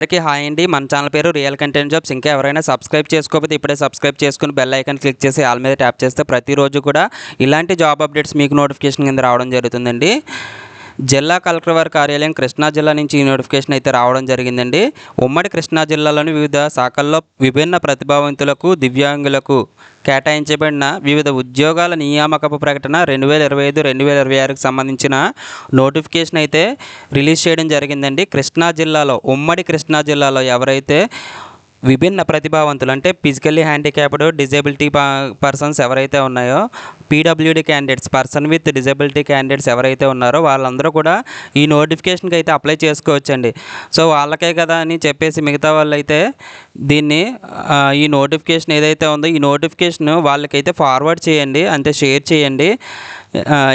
అందరికీ హాయ్ అండి. మన ఛానల్ పేరు రియల్ కంటెంట్ జాబ్స్. ఇంకా ఎవరైనా సబ్స్క్రైబ్ చేసుకోకపోతే ఇప్పుడే సబ్స్క్రైబ్ చేసుకుని బెల్ ఐకాన్ క్లిక్ చేసి ఆల్ మీద ట్యాప్ చేస్తే ప్రతిరోజు కూడా ఇలాంటి జాబ్ అప్డేట్స్ మీకు నోటిఫికేషన్ కింద రావడం జరుగుతుందండి. జిల్లా కలెక్టర్ వారి కార్యాలయం కృష్ణా జిల్లా నుంచి ఈ నోటిఫికేషన్ అయితే రావడం జరిగిందండి. ఉమ్మడి కృష్ణా జిల్లాలోని వివిధ శాఖల్లో విభిన్న ప్రతిభావంతులకు, దివ్యాంగులకు కేటాయించబడిన వివిధ ఉద్యోగాల నియామకపు ప్రకటన 2025-2026కి సంబంధించిన నోటిఫికేషన్ అయితే రిలీజ్ చేయడం జరిగిందండి. కృష్ణా జిల్లాలో, ఉమ్మడి కృష్ణా జిల్లాలో ఎవరైతే విభిన్న ప్రతిభావంతులు అంటే ఫిజికల్లీ హ్యాండిక్యాప్డ్, డిజేబిలిటీ పర్సన్స్ ఎవరైతే ఉన్నాయో, PWD candidates, person with disability candidates ఎవరైతే ఉన్నారో వాళ్ళందరూ కూడా ఈ నోటిఫికేషన్కి అయితే అప్లై చేసుకోవచ్చండి. సో వాళ్ళకే కదా అని చెప్పేసి మిగతా వాళ్ళు అయితే దీన్ని ఈ నోటిఫికేషన్ ఏదైతే ఉందో ఈ నోటిఫికేషన్ వాళ్ళకైతే ఫార్వర్డ్ చేయండి, అంటే షేర్ చేయండి.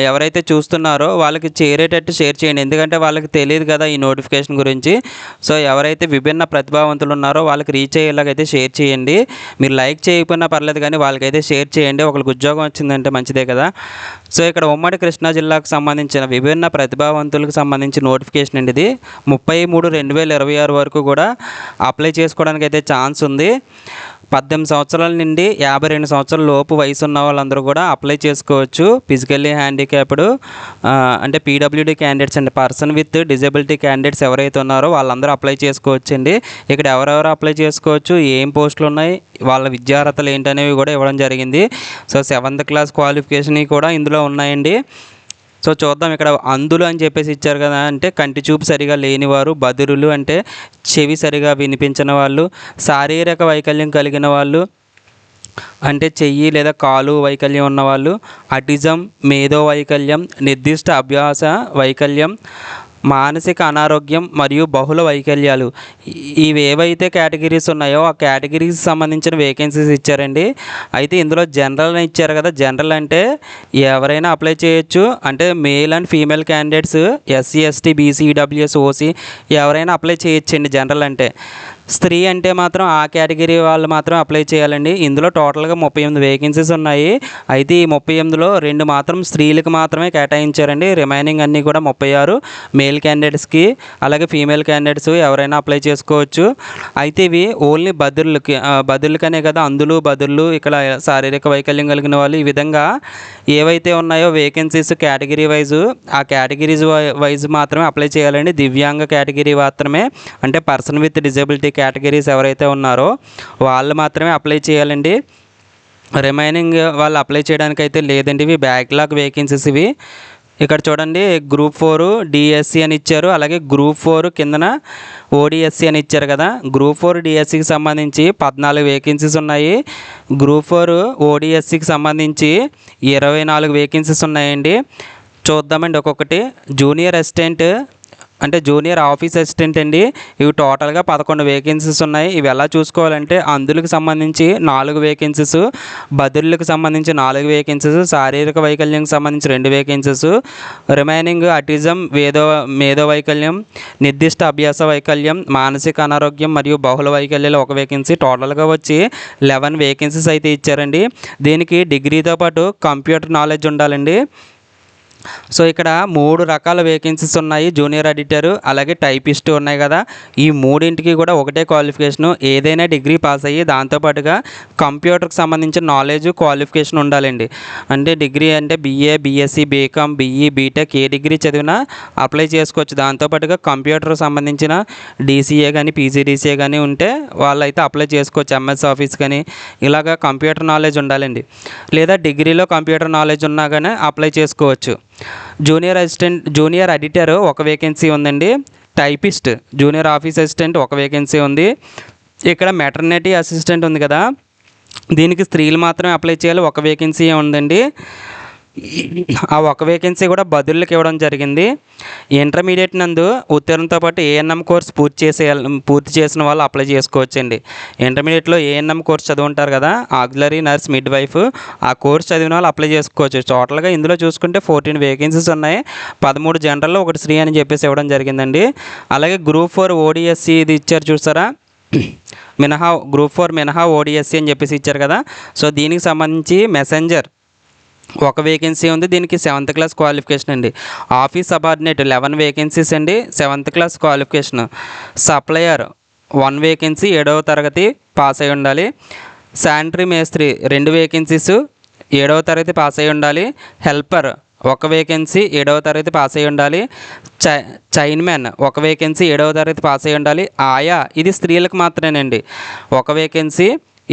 ఎవరైతే చూస్తున్నారో వాళ్ళకి చేరేటట్టు షేర్ చేయండి, ఎందుకంటే వాళ్ళకి తెలియదు కదా ఈ నోటిఫికేషన్ గురించి. సో ఎవరైతే విభిన్న ప్రతిభావంతులు ఉన్నారో వాళ్ళకి రీచ్ అయ్యేలాగైతే షేర్ చేయండి. మీరు లైక్ చేయకపోయినా పర్లేదు కానీ వాళ్ళకైతే షేర్ చేయండి. ఒకరికి ఉద్యోగం వచ్చిందంటే మంచిదే కదా. సో ఇక్కడ ఉమ్మడి కృష్ణా జిల్లాకు సంబంధించిన విభిన్న ప్రతిభావంతులకు సంబంధించి నోటిఫికేషన్ అండి. ఇది 30/3/2026 వరకు కూడా అప్లై చేసుకోవడానికి అయితే ఛాన్స్ ఉంది. 18 సంవత్సరాల నుండి 52 సంవత్సరాల లోపు వయసు ఉన్న వాళ్ళందరూ కూడా అప్లై చేసుకోవచ్చు. ఫిజికల్లీ హ్యాండిక్యాప్డ్ అంటే పీడబ్ల్యూడి క్యాండిడేట్స్ అండి, పర్సన్ విత్ డిజబిలిటీ క్యాండిడేట్స్ ఎవరైతే ఉన్నారో వాళ్ళందరూ అప్లై చేసుకోవచ్చు అండి. ఇక్కడ ఎవరెవరు అప్లై చేసుకోవచ్చు, ఏం పోస్టులు ఉన్నాయి, వాళ్ళ విద్యార్హతలు ఏంటనేవి కూడా ఇవ్వడం జరిగింది. సో 7th క్లాస్ క్వాలిఫికేషన్ కూడా ఇందులో ఉన్నాయండి. సో చూద్దాం. ఇక్కడ అంధులు అని చెప్పేసి ఇచ్చారు కదా, అంటే కంటి చూపు సరిగా లేనివారు, బధిరులు అంటే చెవి సరిగా వినిపించిన వాళ్ళు, శారీరక వైకల్యం కలిగిన వాళ్ళు అంటే చెయ్యి లేదా కాలు వైకల్యం ఉన్నవాళ్ళు, అటిజం, మేధో వైకల్యం, నిర్దిష్ట అభ్యాస వైకల్యం, మానసిక అనారోగ్యం మరియు బహుళ వైకల్యాలు, ఇవి ఏవైతే కేటగిరీస్ ఉన్నాయో ఆ కేటగిరీస్ సంబంధించిన వేకెన్సీస్ ఇచ్చారండి. అయితే ఇందులో జనరల్ ఇచ్చారు కదా, జనరల్ అంటే ఎవరైనా అప్లై చేయొచ్చు, అంటే male and female candidates, SC, ST, BC, EWS, OC ఎవరైనా అప్లై చేయొచ్చండి జనరల్ అంటే. స్త్రీ అంటే మాత్రం ఆ కేటగిరీ వాళ్ళు మాత్రం అప్లై చేయాలండి. ఇందులో టోటల్గా 38 వేకెన్సీస్ ఉన్నాయి. అయితే ఈ 38లో 2 మాత్రం స్త్రీలకు మాత్రమే కేటాయించారండి. రిమైనింగ్ అన్నీ కూడా 36 మేల్ క్యాండిడేట్స్కి, అలాగే ఫీమేల్ క్యాండిడేట్స్ ఎవరైనా అప్లై చేసుకోవచ్చు. అయితే ఇవి ఓన్లీ బదుర్లకనే కదా, అందులు బదుర్లు, ఇక్కడ శారీరక వైకల్యం కలిగిన వాళ్ళు, ఈ విధంగా ఏవైతే ఉన్నాయో వేకెన్సీస్ కేటగిరీ వైజు, ఆ కేటగిరీస్ వైజ్ మాత్రమే అప్లై చేయాలండి. దివ్యాంగ కేటగిరీ మాత్రమే, అంటే పర్సన్ విత్ డిజబిలిటీ కేటగిరీస్ ఎవరైతే ఉన్నారో వాళ్ళు మాత్రమే అప్లై చేయాలండి. రిమైనింగ్ వాళ్ళు అప్లై చేయడానికి అయితే లేదండి. ఇవి బ్యాక్లాగ్ వేకెన్సీస్ ఇవి. ఇక్కడ చూడండి, గ్రూప్ 4 డిఎస్సి అని ఇచ్చారు, అలాగే గ్రూప్ 4 కిందన ఓడిఎస్సి అని ఇచ్చారు కదా. గ్రూప్ 4 డిఎస్సికి సంబంధించి 14 వేకెన్సీస్ ఉన్నాయి. గ్రూప్ 4 ఓడిఎస్సికి సంబంధించి 24 వేకెన్సీస్ ఉన్నాయండి. చూద్దామండి ఒక్కొక్కటి. జూనియర్ అసిస్టెంట్ అంటే జూనియర్ ఆఫీస్ అసిస్టెంట్ అండి, ఇవి టోటల్గా 11 వేకెన్సీస్ ఉన్నాయి. ఇవి ఎలా చూసుకోవాలంటే అందులకు సంబంధించి 4 వేకెన్సీస్, బదుర్లకు సంబంధించి 4 వేకెన్సీస్, శారీరక వైకల్యంకి సంబంధించి 2 వేకెన్సీస్, రిమైనింగ్ అటిజం, మేధో వైకల్యం, నిర్దిష్ట అభ్యాస వైకల్యం, మానసిక అనారోగ్యం మరియు బహుళ వైకల్యాలు 1 వేకెన్సీ, టోటల్గా వచ్చి 11 వేకెన్సీస్ అయితే ఇచ్చారండి. దీనికి డిగ్రీతో పాటు కంప్యూటర్ నాలెడ్జ్ ఉండాలండి. సో ఇక్కడ 3 రకాల వేకెన్సీస్ ఉన్నాయి. జూనియర్ ఎడిటర్ అలాగే టైపిస్ట్ ఉన్నాయి కదా. ఈ మూడింటికి కూడా ఒకటే క్వాలిఫికేషను, ఏదైనా డిగ్రీ పాస్ అయ్యి దాంతోపాటుగా కంప్యూటర్కి సంబంధించిన నాలెడ్జ్, క్వాలిఫికేషన్ ఉండాలండి. అంటే డిగ్రీ అంటే BA, BSc, BCom, BE, BTech ఏ డిగ్రీ చదివినా అప్లై చేసుకోవచ్చు. దాంతోపాటుగా కంప్యూటర్ సంబంధించిన డీసీఏ కానీ, పీజీడీసీఏ కానీ ఉంటే వాళ్ళైతే అప్లై చేసుకోవచ్చు. ఎంఎస్ ఆఫీస్ కానీ ఇలాగ కంప్యూటర్ నాలెడ్జ్ ఉండాలండి. లేదా డిగ్రీలో కంప్యూటర్ నాలెడ్జ్ ఉన్నా కానీ అప్లై చేసుకోవచ్చు. జూనియర్ ఎడిటర్ 1 వేకెన్సీ ఉందండి. Typist, junior office assistant 1 vacancy ఉంది. ఇక్కడ మెటర్నిటీ అసిస్టెంట్ ఉంది కదా, దీనికి స్త్రీలు మాత్రమే అప్లై చేయాలి, 1 వేకెన్సీ ఉందండి. ఆ 1 వేకెన్సీ కూడా బదుర్లకు ఇవ్వడం జరిగింది. ఇంటర్మీడియట్ నందు ఉత్తీర్ణంతో పాటు ఏఎన్ఎం కోర్స్ పూర్తి చేసిన వాళ్ళు అప్లై చేసుకోవచ్చండి. ఇంటర్మీడియట్లో ఏఎన్ఎం కోర్స్ చదువుంటారు కదా, ఆక్సిలరీ నర్స్ మిడ్ వైఫ్, ఆ కోర్స్ చదివిన వాళ్ళు అప్లై చేసుకోవచ్చు. టోటల్గా ఇందులో చూసుకుంటే 14 వేకెన్సీస్ ఉన్నాయి. 13 జనరల్లో 1 స్త్రీ అని చెప్పేసి ఇవ్వడం జరిగిందండి. అలాగే గ్రూప్ 4 ఓడిఎస్సి ఇది ఇచ్చారు చూసారా, మినహా గ్రూప్ 4 మినహా ఓడిఎస్సి అని చెప్పేసి ఇచ్చారు కదా. సో దీనికి సంబంధించి మెసెంజర్ 1 వేకెన్సీ ఉంది. దీనికి 7th క్లాస్ క్వాలిఫికేషన్ అండి. ఆఫీస్ సబార్డినేట్ 11 వేకెన్సీస్ అండి, 7th class qualification. Supplier 1 vacancy 7వ తరగతి పాస్ అయి ఉండాలి. శానిటరీ మేస్త్రి 2 వేకెన్సీస్ 7వ తరగతి పాస్ అయి ఉండాలి. హెల్పర్ 1 వేకెన్సీ 7వ తరగతి పాస్ అయి ఉండాలి. చైన్మెన్ 1 వేకెన్సీ 7వ తరగతి పాస్ అయి ఉండాలి. ఆయా ఇది స్త్రీలకు మాత్రమేనండి. 1 వేకెన్సీ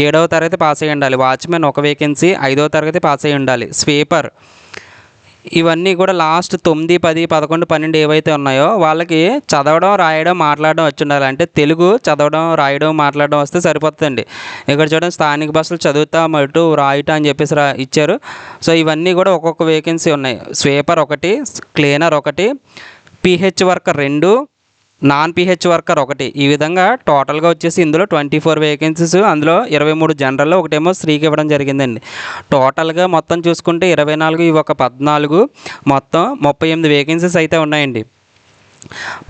7వ తరగతి పాస్ అయి ఉండాలి. వాచ్మెన్ 1 వేకెన్సీ 5వ తరగతి పాస్ అయి ఉండాలి. స్వీపర్ ఇవన్నీ కూడా లాస్ట్ 9, 10, 11, 12 ఏవైతే ఉన్నాయో వాళ్ళకి చదవడం, రాయడం, మాట్లాడడం వచ్చి ఉండాలి. అంటే తెలుగు చదవడం, రాయడం, మాట్లాడడం వస్తే సరిపోతుందండి. ఇక్కడ చూడండి, స్థానిక భాషలు చదువుతాం అటు రాయటం అని చెప్పేసి ఇచ్చారు. సో ఇవన్నీ కూడా ఒక్కొక్క వేకెన్సీ ఉన్నాయి. Sweeper 1, cleaner 1, pH worker 2, non pH worker 1. ఈ విధంగా టోటల్గా వచ్చేసి ఇందులో 24 వేకెన్సీస్, అందులో 23 జనరల్లో, ఒకటేమో స్త్రీకి ఇవ్వడం జరిగిందండి. టోటల్గా మొత్తం చూసుకుంటే 24, ఇవి ఒక 14, మొత్తం 38 వేకెన్సీస్ అయితే ఉన్నాయండి.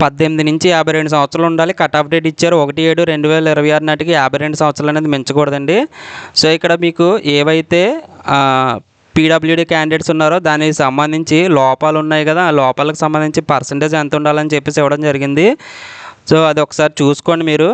18 నుంచి 52 సంవత్సరాలు ఉండాలి. కట్ ఆఫ్ డేట్ ఇచ్చారు 1/7/2026 నాటికి 52 సంవత్సరాలు అనేది మించకూడదండి. సో ఇక్కడ మీకు ఏవైతే పీడబ్ల్యూడీ క్యాండిడేట్స్ ఉన్నారో దానికి సంబంధించి లోపాలు ఉన్నాయి కదా, ఆ లోపాలకు సంబంధించి పర్సంటేజ్ ఎంత ఉండాలని చెప్పేసి ఇవ్వడం జరిగింది. సో అది ఒకసారి చూసుకోండి మీరు.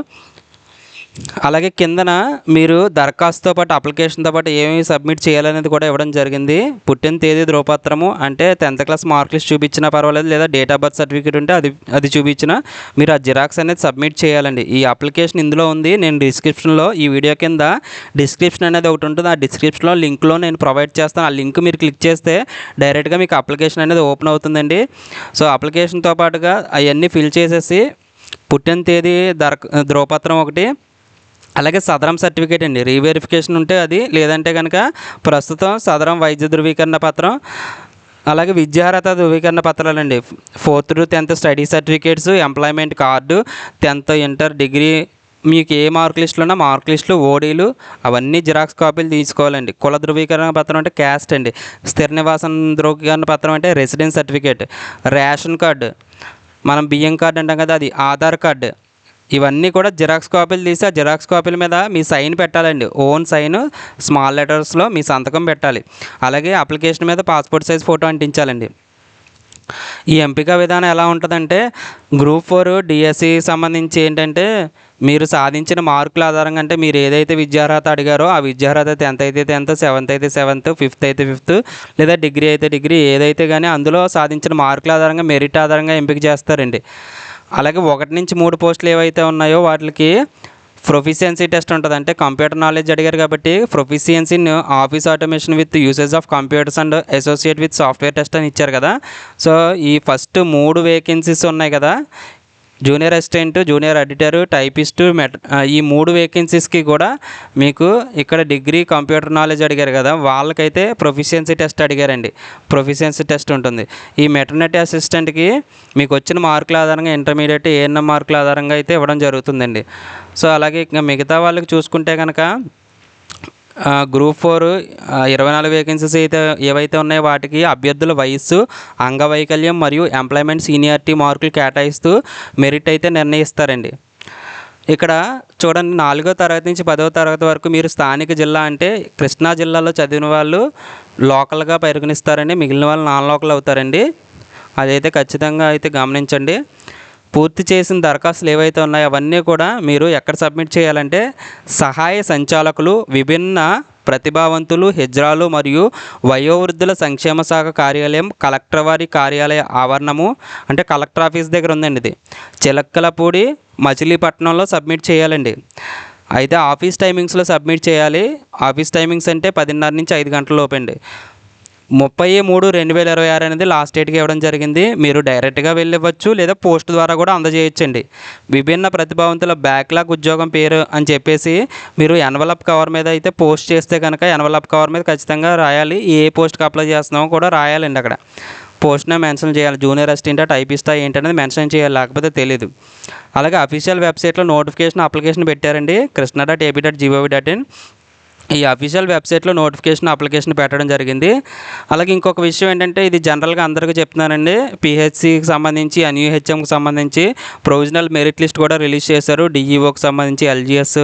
అలాగే కిందన మీరు దరఖాస్తుతో పాటు అప్లికేషన్తో పాటు ఏమేమి సబ్మిట్ చేయాలనేది కూడా ఇవ్వడం జరిగింది. పుట్టిన తేదీ, ధృవపత్రము, అంటే 10th క్లాస్ మార్క్ లిస్ట్ చూపించినా పర్వాలేదు, లేదా డేట్ ఆఫ్ బర్త్ సర్టిఫికేట్ ఉంటే అది చూపించినా మీరు ఆ జిరాక్స్ అనేది సబ్మిట్ చేయాలండి. ఈ అప్లికేషన్ ఇందులో ఉంది. నేను డిస్క్రిప్షన్లో, ఈ వీడియో కింద డిస్క్రిప్షన్ అనేది ఒకటి ఉంటుంది. ఆ డిస్క్రిప్షన్లో లింక్లో నేను ప్రొవైడ్ చేస్తాను. ఆ లింక్ మీరు క్లిక్ చేస్తే డైరెక్ట్గా మీకు అప్లికేషన్ అనేది ఓపెన్ అవుతుందండి. సో అప్లికేషన్తో పాటుగా అవన్నీ ఫిల్ చేసేసి పుట్టిన తేదీ, ధృవపత్రం 1, అలాగే సదరం సర్టిఫికేట్ అండి, రీవెరిఫికేషన్ ఉంటే అది, లేదంటే కనుక ప్రస్తుతం సదరం వైద్య ధృవీకరణ పత్రం, అలాగే విద్యార్హత ధృవీకరణ పత్రాలండి, 4th to 10th study certificates, employment card, 10th, inter, degree, మీకు ఏ మార్క్ లిస్టులు ఉన్నా మార్క్ లిస్టులు, ఓడీలు, అవన్నీ జిరాక్స్ కాపీలు తీసుకోవాలండి. కుల ధృవీకరణ పత్రం అంటే క్యాస్ట్ అండి, స్థిర నివాసం ధృవీకరణ పత్రం అంటే రెసిడెన్స్ సర్టిఫికేట్, రేషన్ కార్డు, మనం బియ్యం కార్డు అంటాం కదా అది, ఆధార్ కార్డు, ఇవన్నీ కూడా జిరాక్స్ కాపీలు తీసి ఆ జిరాక్స్ కాపీల మీద మీ సైన్ పెట్టాలండి. ఓన్ సైన్ స్మాల్ లెటర్స్లో మీ సంతకం పెట్టాలి. అలాగే అప్లికేషన్ మీద పాస్పోర్ట్ సైజ్ ఫోటో అంటించాలండి. ఈ ఎంపిక విధానం ఎలా ఉంటుందంటే, గ్రూప్ 4 డిఎస్సి సంబంధించి ఏంటంటే, మీరు సాధించిన మార్కుల ఆధారంగా, అంటే మీరు ఏదైతే విద్యార్హత అడిగారో ఆ విద్యార్హత 10th అయితే 10th, 7th అయితే 7th, 5th అయితే 5th, లేదా డిగ్రీ అయితే డిగ్రీ, ఏదైతే కానీ అందులో సాధించిన మార్కుల ఆధారంగా, మెరిట్ ఆధారంగా ఎంపిక చేస్తారండి. అలాగే 1 నుంచి 3 పోస్టులు ఏవైతే ఉన్నాయో వాటికి ప్రొఫిషియన్సీ టెస్ట్ ఉంటుంది. అంటే కంప్యూటర్ నాలెడ్జ్ అడిగారు కాబట్టి proficiency in office automation with usage of computers and associate with software test అని ఇచ్చారు కదా. సో ఈ ఫస్ట్ 3 వేకెన్సీస్ ఉన్నాయి కదా, junior assistant, junior editor, typist, ఈ 3 వేకెన్సీస్కి కూడా మీకు ఇక్కడ డిగ్రీ కంప్యూటర్ నాలెడ్జ్ అడిగారు కదా, వాళ్ళకైతే ప్రొఫిషియన్సీ టెస్ట్ అడిగారండి. ప్రొఫిషియన్సీ టెస్ట్ ఉంటుంది. ఈ మెటర్నిటీ అసిస్టెంట్కి మీకు వచ్చిన మార్కుల ఆధారంగా, ఇంటర్మీడియట్ ఏఎన్ఎం మార్కుల ఆధారంగా అయితే ఇవ్వడం జరుగుతుందండి. సో అలాగే ఇంకా మిగతా వాళ్ళకి చూసుకుంటే కనుక గ్రూప్ 4 24 వేకెన్సీస్ అయితే ఏవైతే ఉన్నాయో వాటికి అభ్యర్థుల వయస్సు, అంగవైకల్యం మరియు ఎంప్లాయ్మెంట్ సీనియారిటీ మార్కులు కేటాయిస్తూ మెరిట్ అయితే నిర్ణయిస్తారండి. ఇక్కడ చూడండి, 4వ తరగతి నుంచి 10వ తరగతి వరకు మీరు స్థానిక జిల్లా అంటే కృష్ణా జిల్లాలో చదివిన వాళ్ళు లోకల్గా పరిగణిస్తారండి, మిగిలిన వాళ్ళు నాన్ లోకల్ అవుతారండి. అదైతే ఖచ్చితంగా అయితే గమనించండి. పూర్తి చేసిన దరఖాస్తులు ఏవైతే ఉన్నాయో అవన్నీ కూడా మీరు ఎక్కడ సబ్మిట్ చేయాలంటే, సహాయ సంచాలకులు, విభిన్న ప్రతిభావంతులు, హిజ్రాలు మరియు వయోవృద్ధుల సంక్షేమ శాఖ కార్యాలయం, కలెక్టర్ వారి కార్యాలయ ఆవరణము, అంటే కలెక్టర్ ఆఫీస్ దగ్గర ఉందండి ఇది, చిలక్కలపూడి, మచిలీపట్నంలో సబ్మిట్ చేయాలండి. అయితే ఆఫీస్ టైమింగ్స్లో సబ్మిట్ చేయాలి. ఆఫీస్ టైమింగ్స్ అంటే 10:30 నుంచి 5 గంటల లోపు అండి. 30/3/2026 అనేది లాస్ట్ డేట్కి ఇవ్వడం జరిగింది. మీరు డైరెక్ట్గా వెళ్ళివ్వచ్చు, లేదా పోస్ట్ ద్వారా కూడా అందజేయచ్చండి. విభిన్న ప్రతిభావంతుల బ్యాక్లాగ్ ఉద్యోగం పేరు అని చెప్పేసి మీరు ఎన్వలప్ కవర్ మీద అయితే పోస్ట్ చేస్తే కనుక ఎన్వలప్ కవర్ మీద ఖచ్చితంగా రాయాలి. ఏ పోస్ట్కి అప్లై చేస్తున్నామో కూడా రాయాలండి. అక్కడ పోస్ట్నే మెన్షన్ చేయాలి. జూనియర్ అసిస్టెంటా, టైపిస్టా ఏంటనేది మెన్షన్ చేయాలి, లేకపోతే తెలియదు. అలాగే అఫీషియల్ వెబ్సైట్లో నోటిఫికేషన్ అప్లికేషన్ పెట్టారండి, krishna.ap.gov.in. ఈ అఫీషియల్ వెబ్సైట్లో నోటిఫికేషన్ అప్లికేషన్ పెట్టడం జరిగింది. అలాగే ఇంకొక విషయం ఏంటంటే, ఇది జనరల్గా అందరికీ చెప్తున్నానండి, పిహెచ్సికి సంబంధించి, ఎన్యూహెచ్ఎంకి సంబంధించి ప్రొవిజనల్ మెరిట్ లిస్ట్ కూడా రిలీజ్ చేశారు. డిఈఓకి సంబంధించి, ఎల్జిఎస్,